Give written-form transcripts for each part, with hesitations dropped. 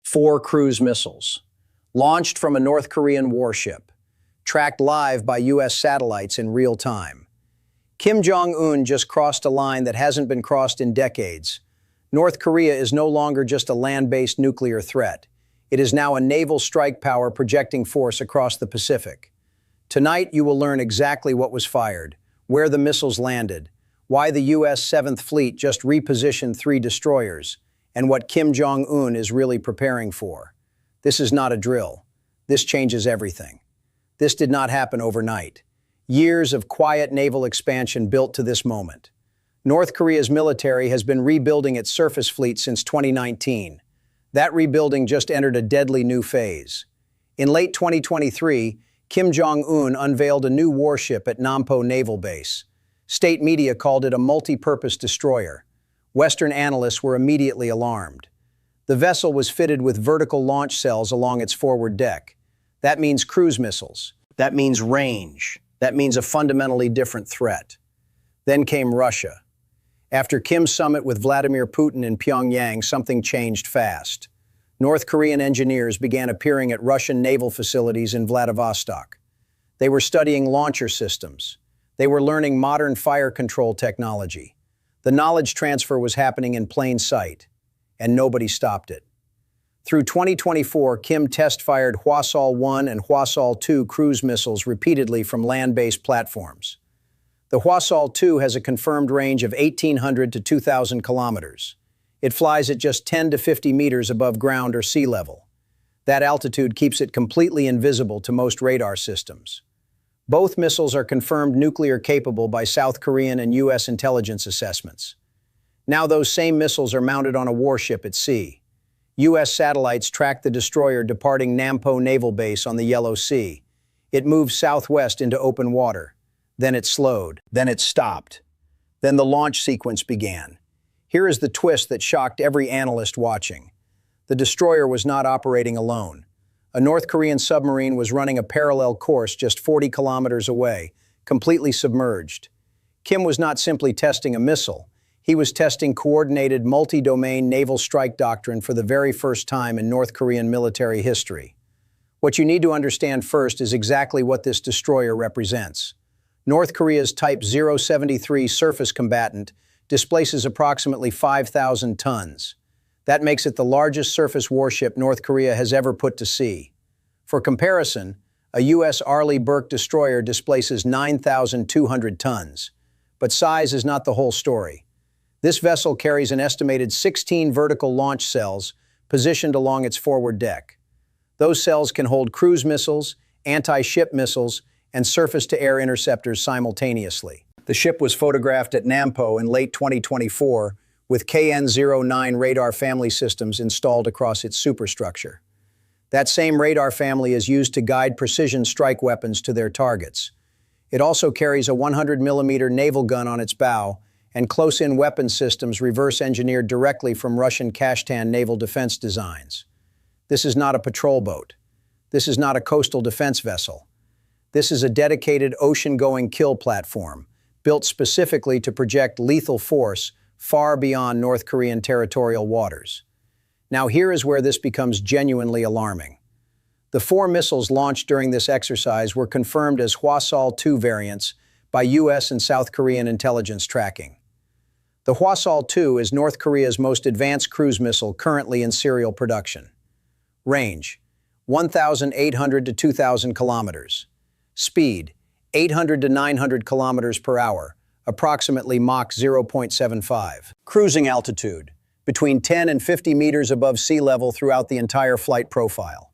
4 cruise missiles, launched from a North Korean warship, tracked live by U.S. satellites in real time. Kim Jong Un just crossed a line that hasn't been crossed in decades. North Korea is no longer just a land-based nuclear threat. It is now a naval strike power projecting force across the Pacific. Tonight, you will learn exactly what was fired, where the missiles landed, why the U.S. 7th Fleet just repositioned 3 destroyers, and what Kim Jong Un is really preparing for. This is not a drill. This changes everything. This did not happen overnight. Years of quiet naval expansion built to this moment. North Korea's military has been rebuilding its surface fleet since 2019. That rebuilding just entered a deadly new phase. In late 2023, Kim Jong Un unveiled a new warship at Nampo Naval Base. State media called it a multi-purpose destroyer. Western analysts were immediately alarmed. The vessel was fitted with vertical launch cells along its forward deck. That means cruise missiles. That means range. That means a fundamentally different threat. Then came Russia. After Kim's summit with Vladimir Putin in Pyongyang, something changed fast. North Korean engineers began appearing at Russian naval facilities in Vladivostok. They were studying launcher systems. They were learning modern fire control technology. The knowledge transfer was happening in plain sight, and nobody stopped it. Through 2024, Kim test-fired Hwasal-1 and Hwasal-2 cruise missiles repeatedly from land-based platforms. The Hwasal-2 has a confirmed range of 1,800 to 2,000 kilometers. It flies at just 10 to 50 meters above ground or sea level. That altitude keeps it completely invisible to most radar systems. Both missiles are confirmed nuclear capable by South Korean and U.S. intelligence assessments. Now those same missiles are mounted on a warship at sea. U.S. satellites track the destroyer departing Nampo Naval Base on the Yellow Sea. It moved southwest into open water. Then it slowed. Then it stopped. Then the launch sequence began. Here is the twist that shocked every analyst watching. The destroyer was not operating alone. A North Korean submarine was running a parallel course just 40 kilometers away, completely submerged. Kim was not simply testing a missile. He was testing coordinated multi-domain naval strike doctrine for the very first time in North Korean military history. What you need to understand first is exactly what this destroyer represents. North Korea's Type 073 surface combatant displaces approximately 5,000 tons. That makes it the largest surface warship North Korea has ever put to sea. For comparison, a U.S. Arleigh Burke destroyer displaces 9,200 tons. But size is not the whole story. This vessel carries an estimated 16 vertical launch cells positioned along its forward deck. Those cells can hold cruise missiles, anti-ship missiles, and surface-to-air interceptors simultaneously. The ship was photographed at Nampo in late 2024 with KN-09 radar family systems installed across its superstructure. That same radar family is used to guide precision strike weapons to their targets. It also carries a 100mm naval gun on its bow and close-in weapon systems reverse-engineered directly from Russian Kashtan naval defense designs. This is not a patrol boat. This is not a coastal defense vessel. This is a dedicated ocean-going kill platform, built specifically to project lethal force far beyond North Korean territorial waters. Now here is where this becomes genuinely alarming. The 4 missiles launched during this exercise were confirmed as Hwasal-2 variants by U.S. and South Korean intelligence tracking. The Hwasal-2 is North Korea's most advanced cruise missile currently in serial production. Range: 1,800 to 2,000 kilometers. Speed: 800 to 900 kilometers per hour, approximately Mach 0.75. Cruising altitude: between 10 and 50 meters above sea level throughout the entire flight profile.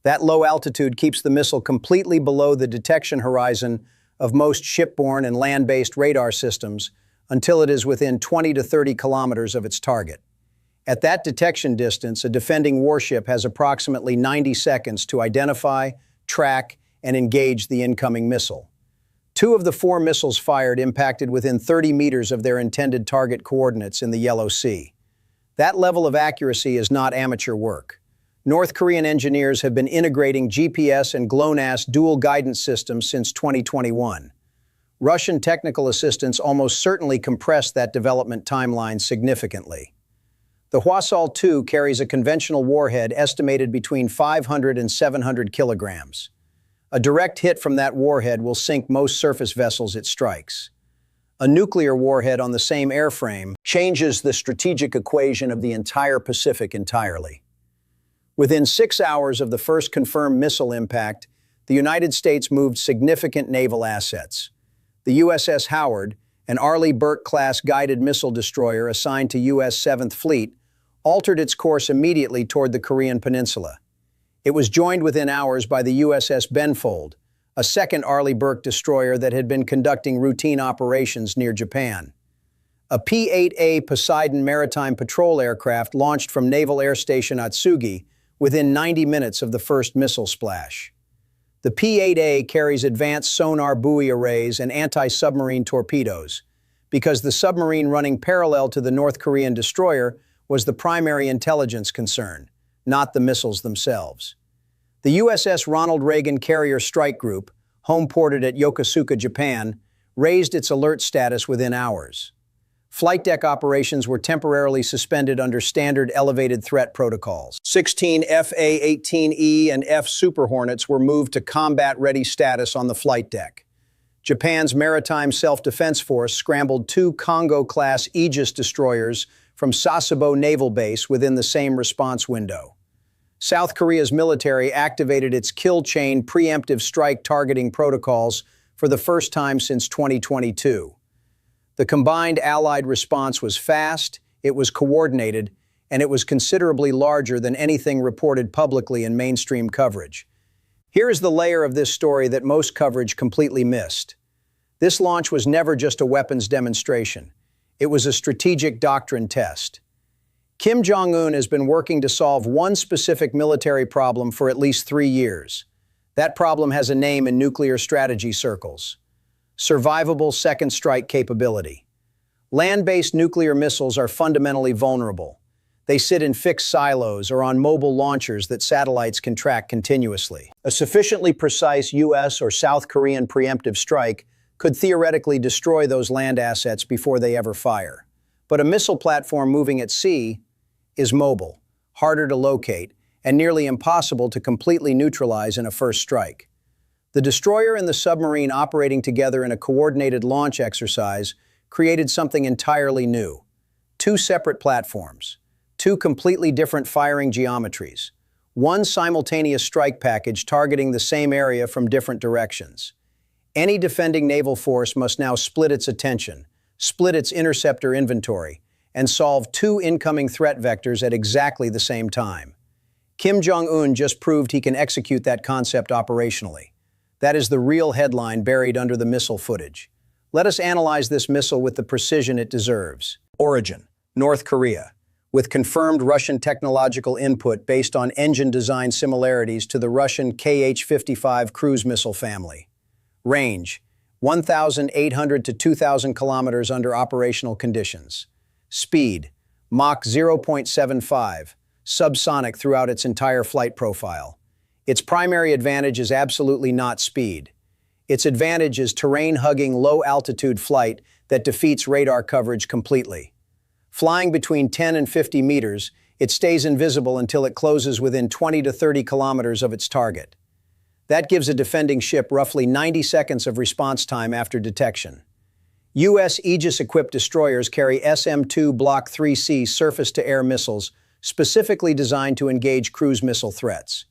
That low altitude keeps the missile completely below the detection horizon of most shipborne and land-based radar systems until it is within 20 to 30 kilometers of its target. At that detection distance, a defending warship has approximately 90 seconds to identify, track, and engage the incoming missile. 2 of the 4 missiles fired impacted within 30 meters of their intended target coordinates in the Yellow Sea. That level of accuracy is not amateur work. North Korean engineers have been integrating GPS and GLONASS dual guidance systems since 2021. Russian technical assistance almost certainly compressed that development timeline significantly. The Hwasal-2 carries a conventional warhead estimated between 500 and 700 kilograms. A direct hit from that warhead will sink most surface vessels it strikes. A nuclear warhead on the same airframe changes the strategic equation of the entire Pacific entirely. Within 6 hours of the first confirmed missile impact, the United States moved significant naval assets. The USS Howard, an Arleigh Burke-class guided missile destroyer assigned to U.S. 7th Fleet, altered its course immediately toward the Korean Peninsula. It was joined within hours by the USS Benfold, a second Arleigh Burke destroyer that had been conducting routine operations near Japan. A P-8A Poseidon maritime patrol aircraft launched from Naval Air Station Atsugi within 90 minutes of the first missile splash. The P-8A carries advanced sonar buoy arrays and anti-submarine torpedoes, because the submarine running parallel to the North Korean destroyer was the primary intelligence concern, not the missiles themselves. The USS Ronald Reagan Carrier Strike Group, home-ported at Yokosuka, Japan, raised its alert status within hours. Flight deck operations were temporarily suspended under standard elevated threat protocols. 16 FA-18E and F Super Hornets were moved to combat-ready status on the flight deck. Japan's Maritime Self-Defense Force scrambled 2 Kongo-class Aegis destroyers from Sasebo Naval Base within the same response window. South Korea's military activated its kill chain preemptive strike targeting protocols for the first time since 2022. The combined Allied response was fast, it was coordinated, and it was considerably larger than anything reported publicly in mainstream coverage. Here is the layer of this story that most coverage completely missed. This launch was never just a weapons demonstration. It was a strategic doctrine test. Kim Jong Un has been working to solve one specific military problem for at least 3 years. That problem has a name in nuclear strategy circles: survivable second strike capability. Land-based nuclear missiles are fundamentally vulnerable. They sit in fixed silos or on mobile launchers that satellites can track continuously. A sufficiently precise U.S. or South Korean preemptive strike could theoretically destroy those land assets before they ever fire. But a missile platform moving at sea is mobile, harder to locate, and nearly impossible to completely neutralize in a first strike. The destroyer and the submarine operating together in a coordinated launch exercise created something entirely new. 2 separate platforms, 2 completely different firing geometries, 1 simultaneous strike package targeting the same area from different directions. Any defending naval force must now split its attention, split its interceptor inventory, and solve 2 incoming threat vectors at exactly the same time. Kim Jong Un just proved he can execute that concept operationally. That is the real headline buried under the missile footage. Let us analyze this missile with the precision it deserves. Origin: North Korea, with confirmed Russian technological input based on engine design similarities to the Russian Kh-55 cruise missile family. Range: 1,800 to 2,000 kilometers under operational conditions. Speed: Mach 0.75, subsonic throughout its entire flight profile. Its primary advantage is absolutely not speed. Its advantage is terrain-hugging, low-altitude flight that defeats radar coverage completely. Flying between 10 and 50 meters, it stays invisible until it closes within 20 to 30 kilometers of its target. That gives a defending ship roughly 90 seconds of response time after detection. U.S. Aegis-equipped destroyers carry SM-2 Block 3C surface-to-air missiles specifically designed to engage cruise missile threats.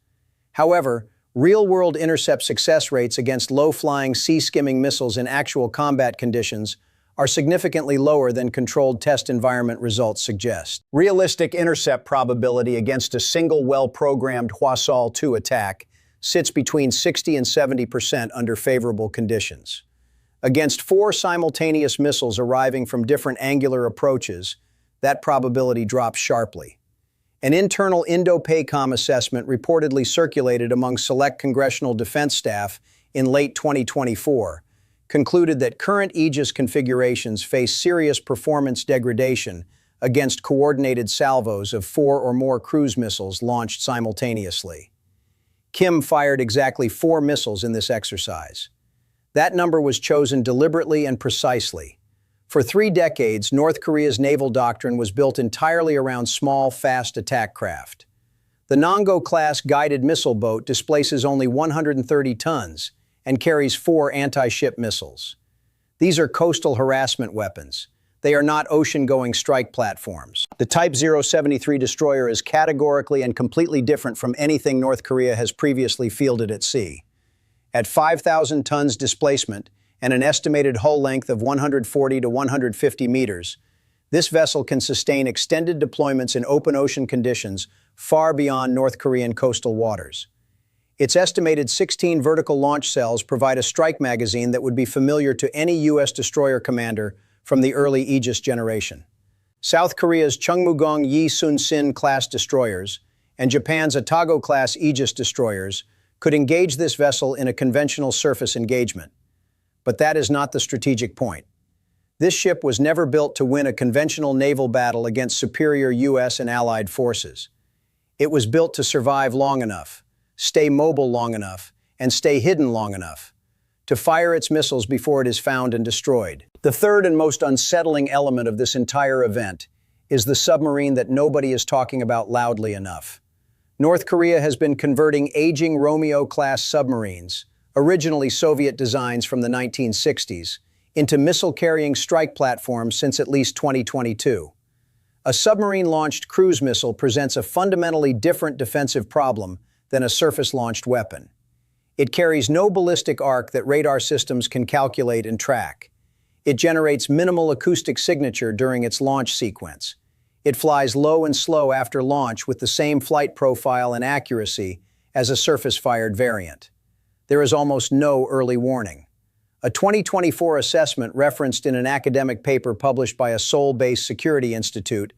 However, real-world intercept success rates against low-flying, sea-skimming missiles in actual combat conditions are significantly lower than controlled test environment results suggest. Realistic intercept probability against a single well-programmed Hwasal-2 attack sits between 60 and 70% under favorable conditions. Against 4 simultaneous missiles arriving from different angular approaches, that probability drops sharply. An internal Indo-PACOM assessment reportedly circulated among select congressional defense staff in late 2024 concluded that current Aegis configurations face serious performance degradation against coordinated salvos of 4 or more cruise missiles launched simultaneously. Kim fired exactly 4 missiles in this exercise. That number was chosen deliberately and precisely. For 3 decades, North Korea's naval doctrine was built entirely around small, fast attack craft. The Nongo-class guided missile boat displaces only 130 tons and carries 4 anti-ship missiles. These are coastal harassment weapons. They are not ocean-going strike platforms. The Type 073 destroyer is categorically and completely different from anything North Korea has previously fielded at sea. At 5,000 tons displacement and an estimated hull length of 140 to 150 meters, this vessel can sustain extended deployments in open ocean conditions far beyond North Korean coastal waters. Its estimated 16 vertical launch cells provide a strike magazine that would be familiar to any U.S. destroyer commander from the early Aegis generation. South Korea's Chungmugong Yi Sun-sin class destroyers and Japan's Atago-class Aegis destroyers could engage this vessel in a conventional surface engagement. But that is not the strategic point. This ship was never built to win a conventional naval battle against superior U.S. and allied forces. It was built to survive long enough, stay mobile long enough, and stay hidden long enough to fire its missiles before it is found and destroyed. The third and most unsettling element of this entire event is the submarine that nobody is talking about loudly enough. North Korea has been converting aging Romeo-class submarines, originally Soviet designs from the 1960s, into missile-carrying strike platforms since at least 2022. A submarine-launched cruise missile presents a fundamentally different defensive problem than a surface-launched weapon. It carries no ballistic arc that radar systems can calculate and track. It generates minimal acoustic signature during its launch sequence. It flies low and slow after launch with the same flight profile and accuracy as a surface-fired variant. There is almost no early warning. A 2024 assessment referenced in an academic paper published by a Seoul-based security institute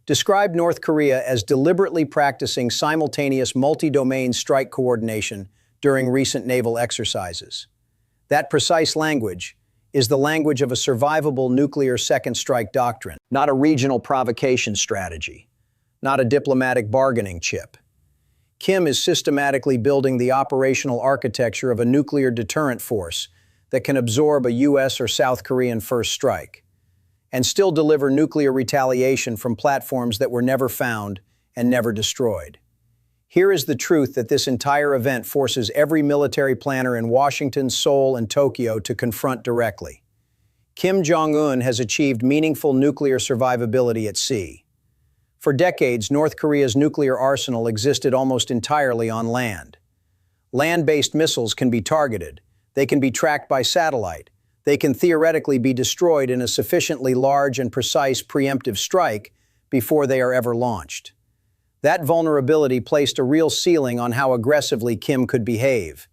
described North Korea as deliberately practicing simultaneous multi-domain strike coordination during recent naval exercises. That precise language is the language of a survivable nuclear second strike doctrine, not a regional provocation strategy, not a diplomatic bargaining chip. Kim is systematically building the operational architecture of a nuclear deterrent force that can absorb a U.S. or South Korean first strike and still deliver nuclear retaliation from platforms that were never found and never destroyed. Here is the truth that this entire event forces every military planner in Washington, Seoul, and Tokyo to confront directly. Kim Jong Un has achieved meaningful nuclear survivability at sea. For decades, North Korea's nuclear arsenal existed almost entirely on land. Land-based missiles can be targeted. They can be tracked by satellite. They can theoretically be destroyed in a sufficiently large and precise preemptive strike before they are ever launched. That vulnerability placed a real ceiling on how aggressively Kim could behave,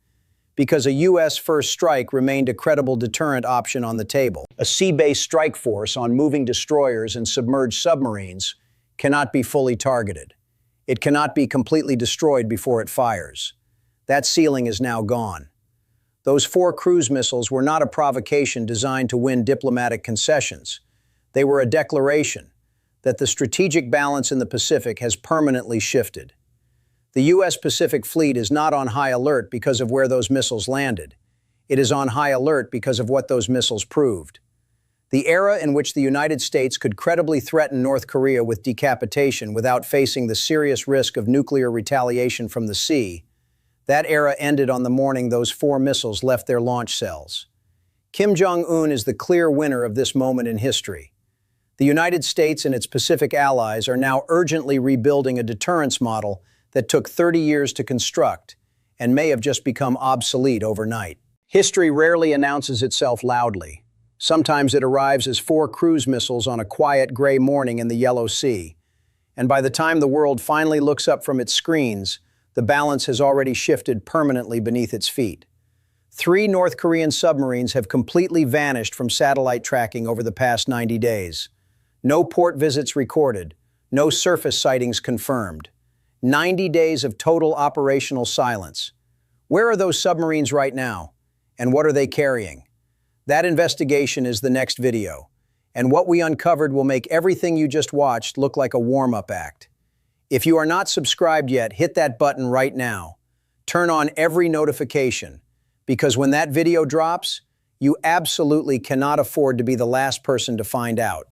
because a U.S. first strike remained a credible deterrent option on the table. A sea-based strike force on moving destroyers and submerged submarines cannot be fully targeted. It cannot be completely destroyed before it fires. That ceiling is now gone. Those 4 cruise missiles were not a provocation designed to win diplomatic concessions. They were a declaration that the strategic balance in the Pacific has permanently shifted. The U.S. Pacific Fleet is not on high alert because of where those missiles landed. It is on high alert because of what those missiles proved. The era in which the United States could credibly threaten North Korea with decapitation without facing the serious risk of nuclear retaliation from the sea, that era ended on the morning those 4 missiles left their launch cells. Kim Jong Un is the clear winner of this moment in history. The United States and its Pacific allies are now urgently rebuilding a deterrence model that took 30 years to construct and may have just become obsolete overnight. History rarely announces itself loudly. Sometimes it arrives as 4 cruise missiles on a quiet gray morning in the Yellow Sea. And by the time the world finally looks up from its screens, the balance has already shifted permanently beneath its feet. 3 North Korean submarines have completely vanished from satellite tracking over the past 90 days. No port visits recorded, no surface sightings confirmed. 90 days of total operational silence. Where are those submarines right now? And what are they carrying? That investigation is the next video. And what we uncovered will make everything you just watched look like a warm-up act. If you are not subscribed yet, hit that button right now. Turn on every notification, because when that video drops, You absolutely cannot afford to be the last person to find out.